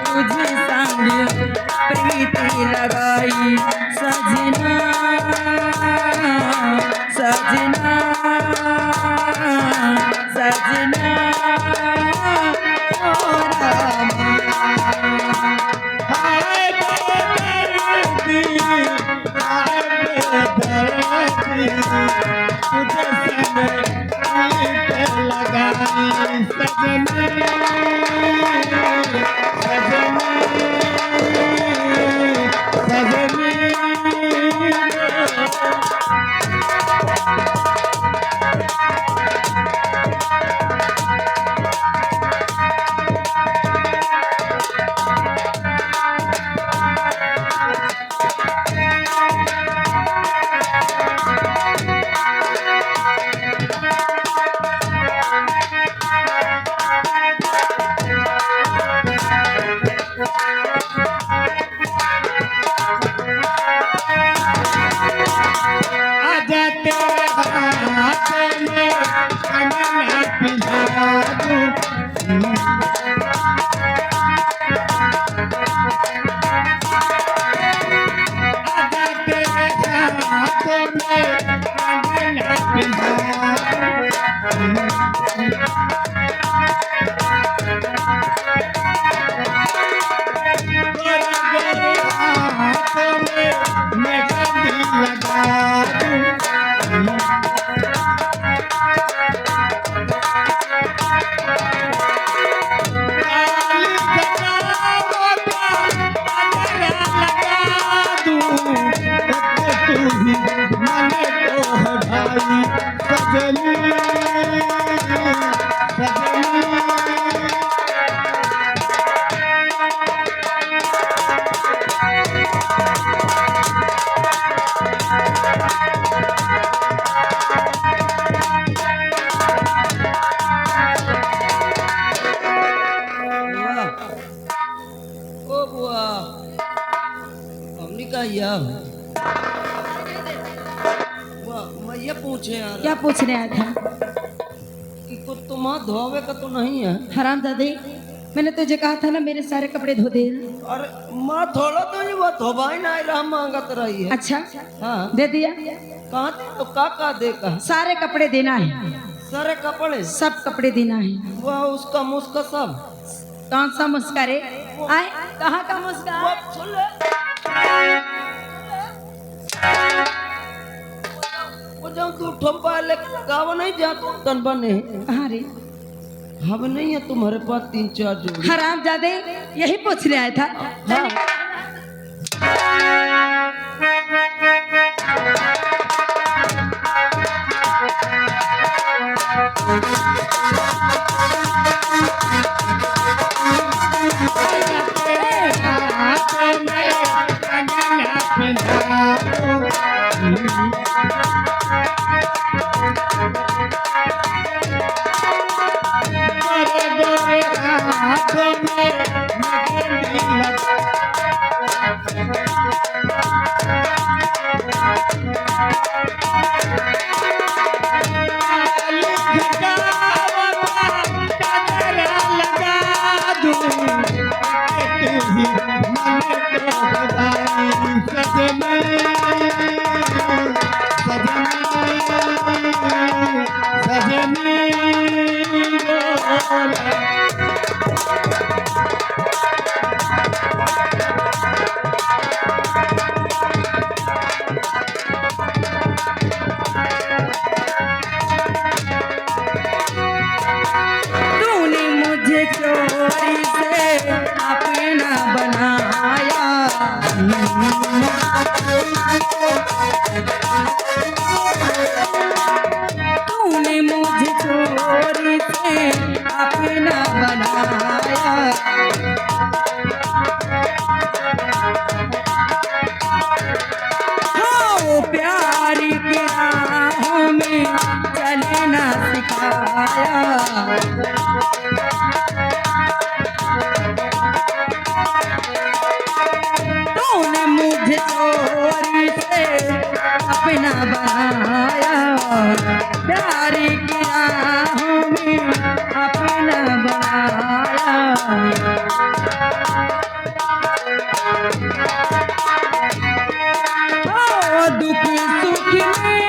तुझे संग प्रीति लगाई सजना सजना सजना ओ रामा हाय बेदर्दी तुझे संग प्रीति लगाई सजना मैं ये पूछे यार क्या पूछ रहे आया था कि कुछ तुम धोवे का तो नहीं है हराम दादी मैंने तुझे कहा था ना मेरे सारे कपड़े धो दे। अरे माँ थोड़ा तो ये वो धोबाई ना रहा मांगत रही है। अच्छा हाँ दे दिया। कहाँ दे तो का दे का सारे कपड़े देना है। सारे कपड़े सब कपड़े देना है। वह उसका मुस्का सब कौन सा मुस्का रे आए कहाँ का मुस्का जब तू ठंपा लेके गाँव नहीं जा तू तन बने कहाँ रे हम नहीं है तुम्हारे पास 3-4 जोड़ी हराम जादे यही पूछने आया था। हाँ। तूने मुझे चोरी से अपना बनाया। हो प्यारी की राहों में चलना सिखाया। तूने मुझे चोरी से अपना बनाया, प्यार की राहों में अपना बनाया। दुख सुख में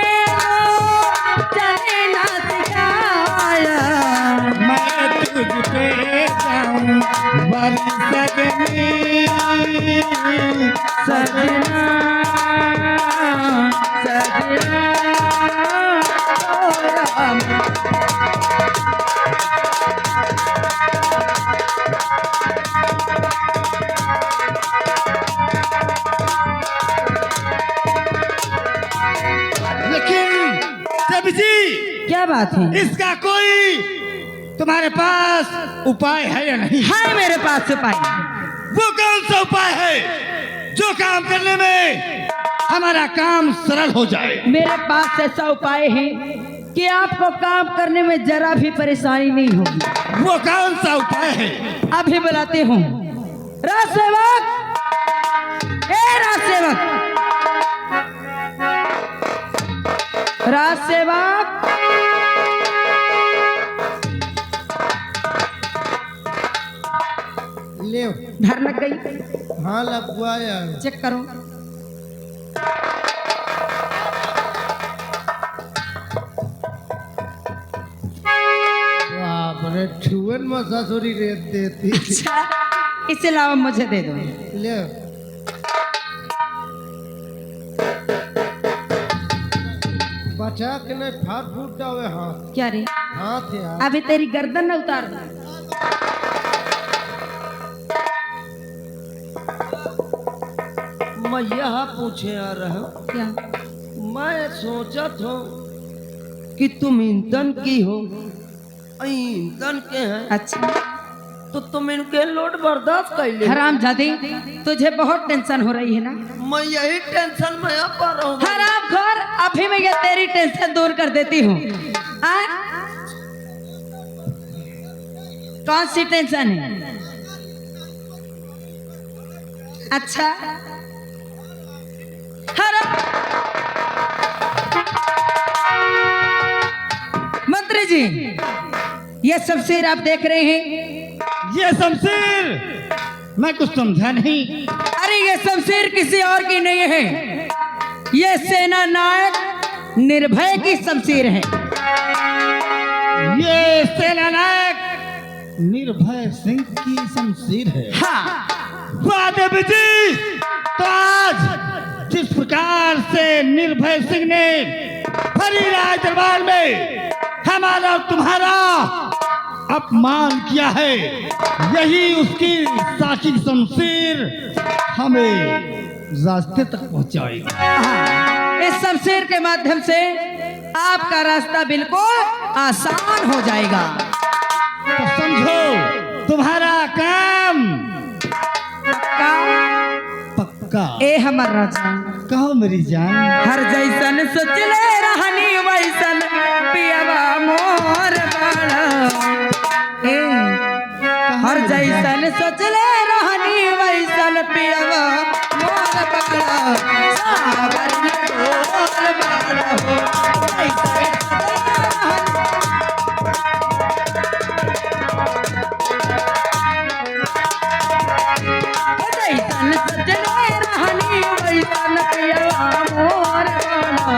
चले ना सिखाया, मैं तुझ पे जाऊं बरसगनी सजना सजना ओ राम। लेकिन देवी जी, क्या बात है? इसका कोई तुम्हारे पास उपाय है या नहीं? है मेरे पास उपाय। वो कौन सा उपाय है जो काम करने में हमारा काम सरल हो जाए? मेरे पास ऐसा उपाय है कि आपको काम करने में जरा भी परेशानी नहीं होगी। वो कौन सा उपाय है? अभी बुलाते हूँ। राज सेवक, ए राज सेवक, राज सेवक, ले धर लग गई। हाँ लगवाया। चेक करो। बाप रे, ठुवन में ससुरी रेत देती। अच्छा, इसे अलावा मुझे दे दो। ले बचा के नहीं फाट फूट जावे हाथ। क्या रे? हाथ यार। अभी तेरी गर्दन न उतार दूं। मैं यह पूछे आ रहा हूँ, क्या? मैं सोचत हूँ कि तुम ईंधन की हो, ईंधन के हैं, अच्छा, तो तुम इनके लोड बर्दाश्त कर ले। हराम जादी, तुझे बहुत टेंशन हो रही है ना? मैं यही टेंशन में आ पा रहा हूँ। हराम खोर, अभी मैं ये तेरी टेंशन दूर कर देती हूँ। कौन सी टेंशन है? अच्छा, हराम मंत्री जी, ये शमशीर आप देख रहे हैं? ये शमशीर मैं कुछ समझा नहीं। अरे ये शमशीर किसी और की नहीं है, ये सेना नायक निर्भय की शमशीर है। ये सेना नायक निर्भय सिंह की शमशीर है। हाँ, वाह देवी जी, तो आज जिस प्रकार से निर्भय सिंह ने भरी राज दरबार में हमारा और तुम्हारा अपमान किया है, यही उसकी साकी शमशीर हमें रास्ते तक पहुंचाएगी। हाँ, इस शमशीर के माध्यम से आपका रास्ता बिल्कुल आसान हो जाएगा। तो समझो तुम्हारा काम पक्का? पक्का। ए हमर राजा, कहो मेरी जान। हर जैसन सोचले रहनी वैसन पियवा मोर बाड़ा। ए हर जैसन सोचले रहनी वैसन पियवा मोर बाड़ा। सावर न डोल बाड़ा हो, ऐसे जैसन सोचले रहनी वैसन पियवा मोर बाड़ा।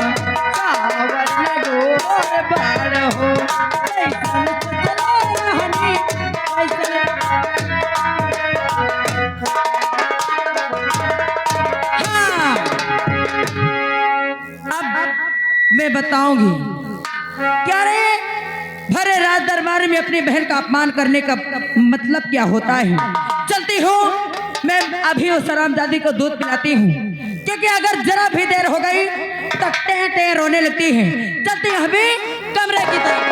सावर न डोल बाड़ा हो, जैसन सोचले रहनी वैसन। हाँ, अब मैं बताऊंगी क्या रे, भरे राज दरबार में अपनी बहन का अपमान करने का मतलब क्या होता है। चलती हूँ, मैं अभी उस हरामजादी को दूध पिलाती हूँ, क्योंकि अगर जरा भी देर हो गई तो टें टें रोने लगती है। चलती हूँ अभी कमरे की तरफ।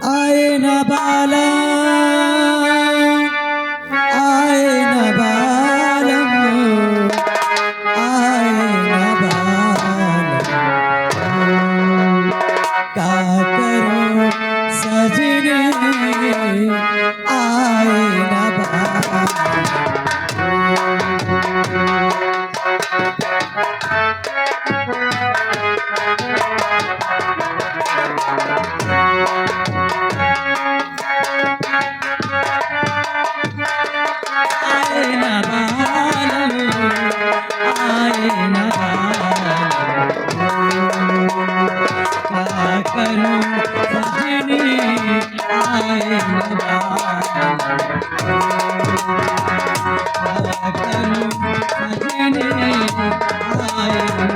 आए न बाला, आए न बालम, आए न बालम, का करूं सजने, आए न बालम। न बालम आए न बालम क्या करूं सजनी आए न बालम क्या करूं सजनी आए न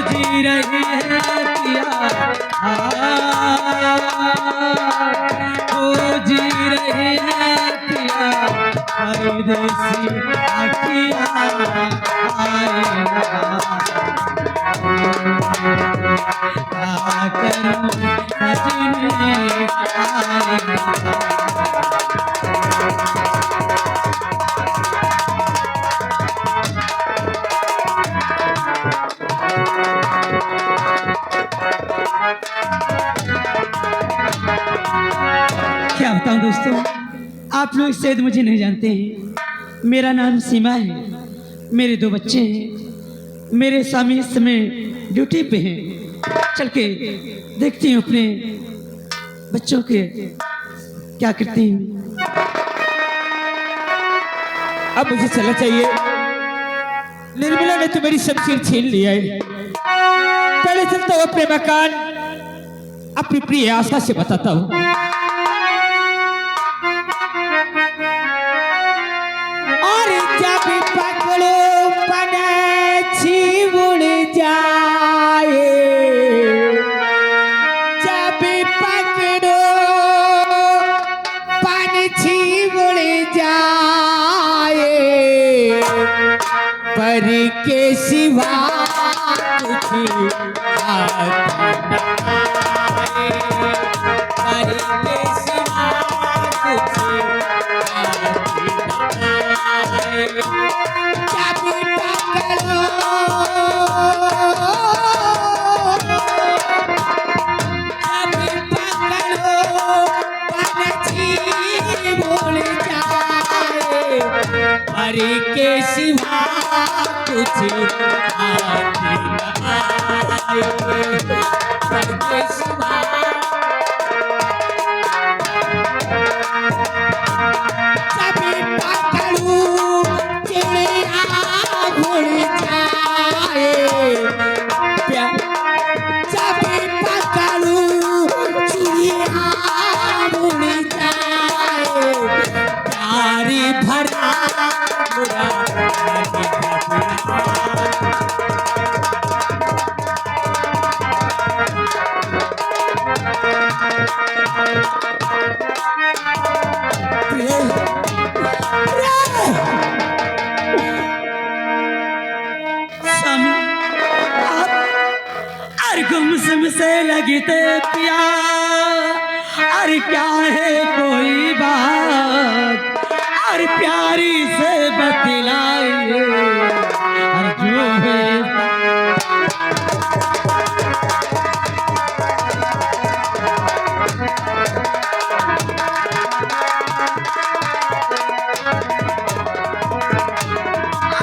जी रही है पिया जी रही है पिया परदेसी अखिया क्या करूं सजनी क्या बताऊं दोस्तों, आप लोग शायद मुझे नहीं जानते हैं। मेरा नाम सीमा है, मेरे 2 बच्चे हैं। मेरे स्वामी इस समय ड्यूटी पे हैं। चल के देखती हूँ अपने बच्चों के क्या करते हैं। अब मुझे चलना चाहिए। निर्मला ने तो मेरी शमशीर छीन लिया है। पहले चलता हूँ अपने मकान, अपनी प्रिय आशा से बताता हूँ। और जब पकड़ो पनछी उड़ जाए, जब पकड़ो पनछी उड़ जाए, पर के सिवा कुछ हाथ न आए, पर के सिवा कुछ हाथ न आए। जब पकड़ो पनछी उड़ जाए, पर के सिवा कुछ हाथ न आए, पर के सिवा जब पकड़ूं चिड़िया उड़ जाए, जब पकड़ूं चिड़िया उड़ जाए, प्यारी भरा बुरा से लगते पिया, अरे क्या है कोई बात, अरे प्यारी से बतलाइए, अरे जो है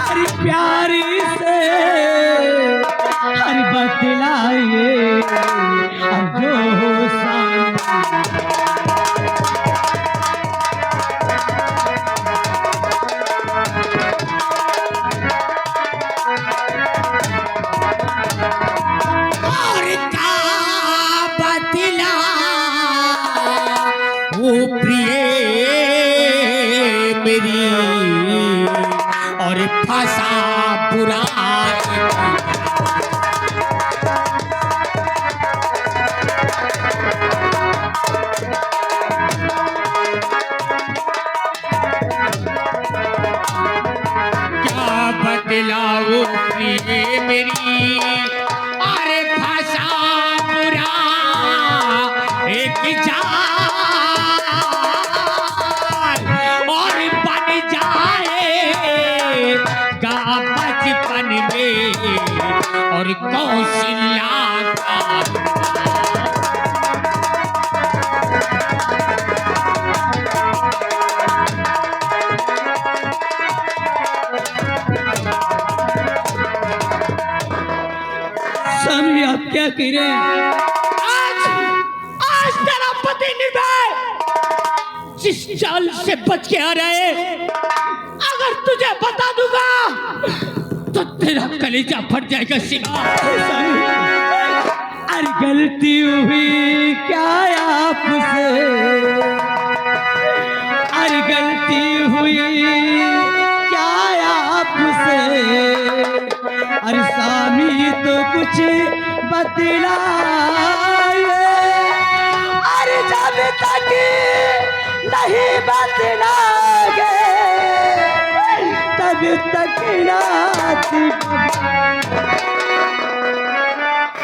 अरे प्यारी से अरे बतलाइए, जो और का बतला वो प्रिय मेरी, और फंसा बुरा बदलाओ प्रिय मेरी, अरे भाषा बुरा एक जाए और बन जाएगा बचपन में और कौशल्या का स्वामी आप क्या कह रहे हैं? आज तेरा पति निर्भय जिस चाल से बच के आ रहे, अगर तुझे बता दूंगा तो तेरा कलेजा फट जाएगा शिवा। अरे गलती हुई क्या आपसे? अरे गलती हुई क्या आपसे? अरे स्वामी तो कुछ बतलाए। अरे जब तक नहीं बतलाओगे तब तक रात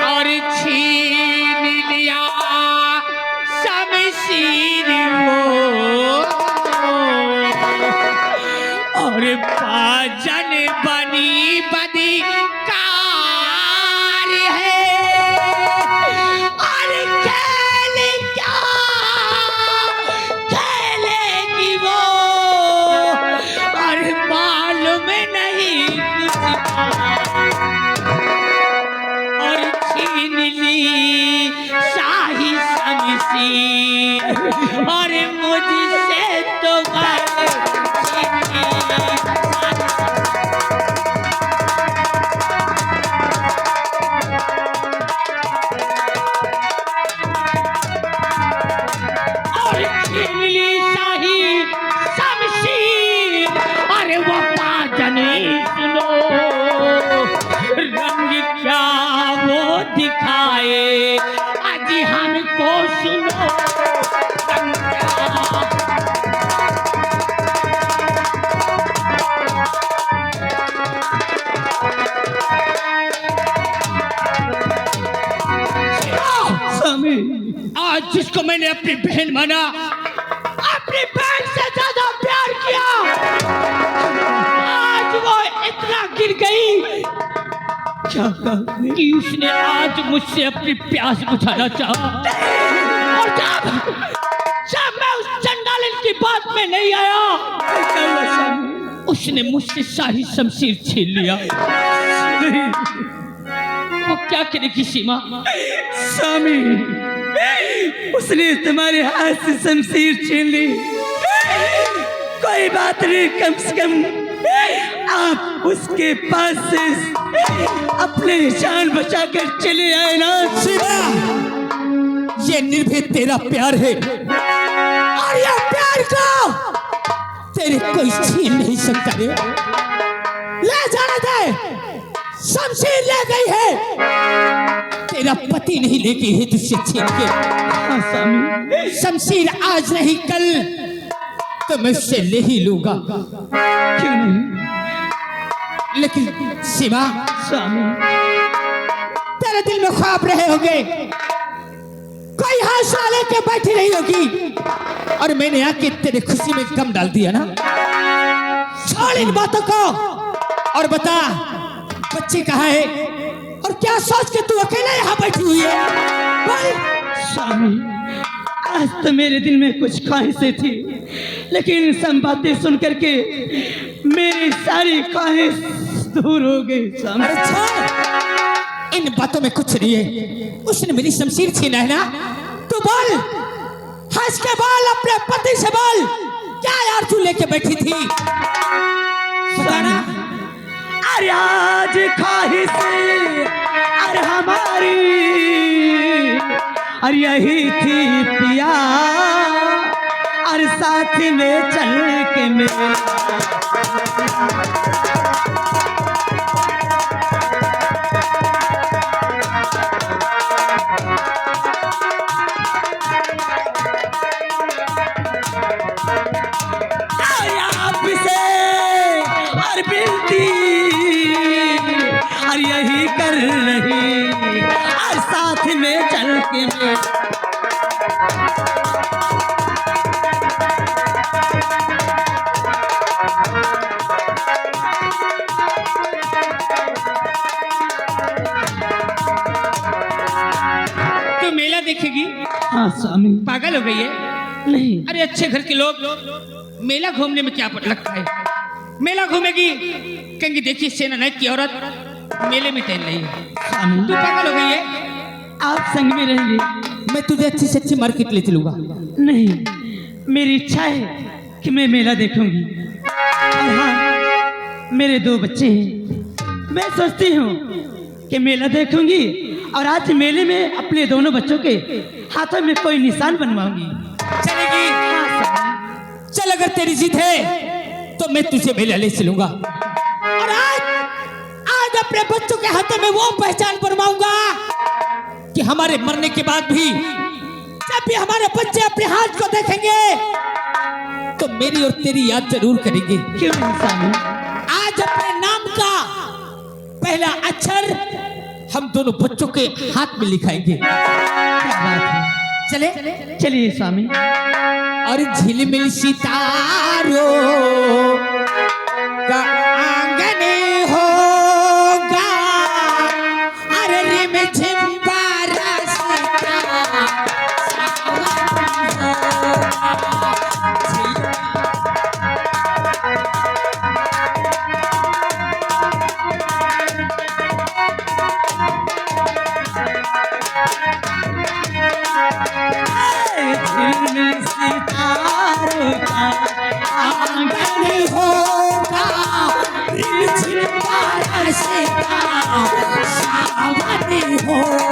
और छीन लिया शमशीर वो और बाजन बनी बदकार है। और खेल क्या खेलेगी वो और मालूम नहीं और छीन ली शाही शमशीर और मुझसे तो और छीन ली शाही शमशीर। अरे वो पाजने सुनो रंग क्या वो दिखाए, आज हमको सुनो रंग क्या। स्वामी आज जिसको मैंने अपनी बहन माना, अपनी बहन से ज्यादा प्यार किया, आज वो इतना गिर गई क्या कहा? कि उसने आज मुझसे अपनी प्यास बुझाना चाहा। और जब मैं उस चंडालन की बात में नहीं आया, उसने मुझसे शाही शमशीर छीन लिया। वो क्या करेगी सीमा? स्वामी उसने तुम्हारे हाथ से शमशीर छीन ली। कोई बात नहीं, कम से कम आप उसके पास से अपने जान बचाकर चले आए ना। शिवा, ये निर्भय तेरा प्यार है और ये प्यार को तेरे कोई छीन नहीं सकता रे। ले जाने दे, शमशीर ले गई है, तेरा पति नहीं ले गई है तुझसे छीन के। हाँ स्वामी, शमशीर आज नहीं कल तो मैं उससे ले ही लूंगा। क्यों नहीं लेकिन शिवा, स्वामी? तेरे दिल में ख्वाब रहे होंगे, कोई हौसला लेके बैठी रही होगी और मैंने आके तेरे खुशी में गम डाल दिया ना। छोड़ इन बातों को और बता बच्ची कहाँ है और क्या सोच के तू अकेला यहाँ बैठी हुई है? बोल। स्वामी आज तो मेरे दिल में कुछ ख्वाहिशें थी, लेकिन सब बातें सुन करके मेरी सारी ख्वाहिश दूर हो गई। स्वामी अरे छोड़, इन बातों में कुछ नहीं है। उसने मेरी शमशीर छीना है ना, तू बोल, हंस के बोल, अपने पति से बोल, क्या यार तू लेके बैठी थी? बताना। अरे आज ख्वाहिश अरे हमारी और यही थी पिया, और साथ में चल के मेरा और बिनती और यही कर रही और साथ में चल के तो मेला देखेगी? हाँ स्वामी। पागल हो गई है? नहीं। अरे अच्छे घर के लोग मेला घूमने में क्या लगता है? मेला घूमेगी कहेंगी देखिए सेना नायक की औरत मेले में टहल रही है। स्वामी तू पागल हो गई है? आप संग में रहेंगे? मैं तुझे अच्छी से अच्छी मार्केट ले चलूंगा। नहीं, मेरी इच्छा है कि मैं मेला देखूंगी। और हाँ, मेरे 2 बच्चे हैं। मैं सोचती हूँ कि मेला देखूंगी और आज मेले में अपने दोनों बच्चों के हाथों में कोई निशान बनवाऊंगी। चलेगी? चल अगर तेरी जिद है तो मैं तुझे मेला ले चलूंगा और आज अपने बच्चों के हाथों में वो पहचान बनवाऊंगा कि हमारे मरने के बाद भी जब भी हमारे बच्चे अपने हाथ को देखेंगे तो मेरी और तेरी याद जरूर करेंगे। क्यों नहीं स्वामी? आज अपने नाम का पहला अक्षर हम दोनों बच्चों के हाथ में लिखाएंगे। क्या बात है। चले? चलिए स्वामी। और झिलमिल सितारों का आंगन होगा, अरे रिम झिम बरसता सावन होगा। झिलमिल सितारों का आंगन होगा, रिम झिम बरसता सावन होगा।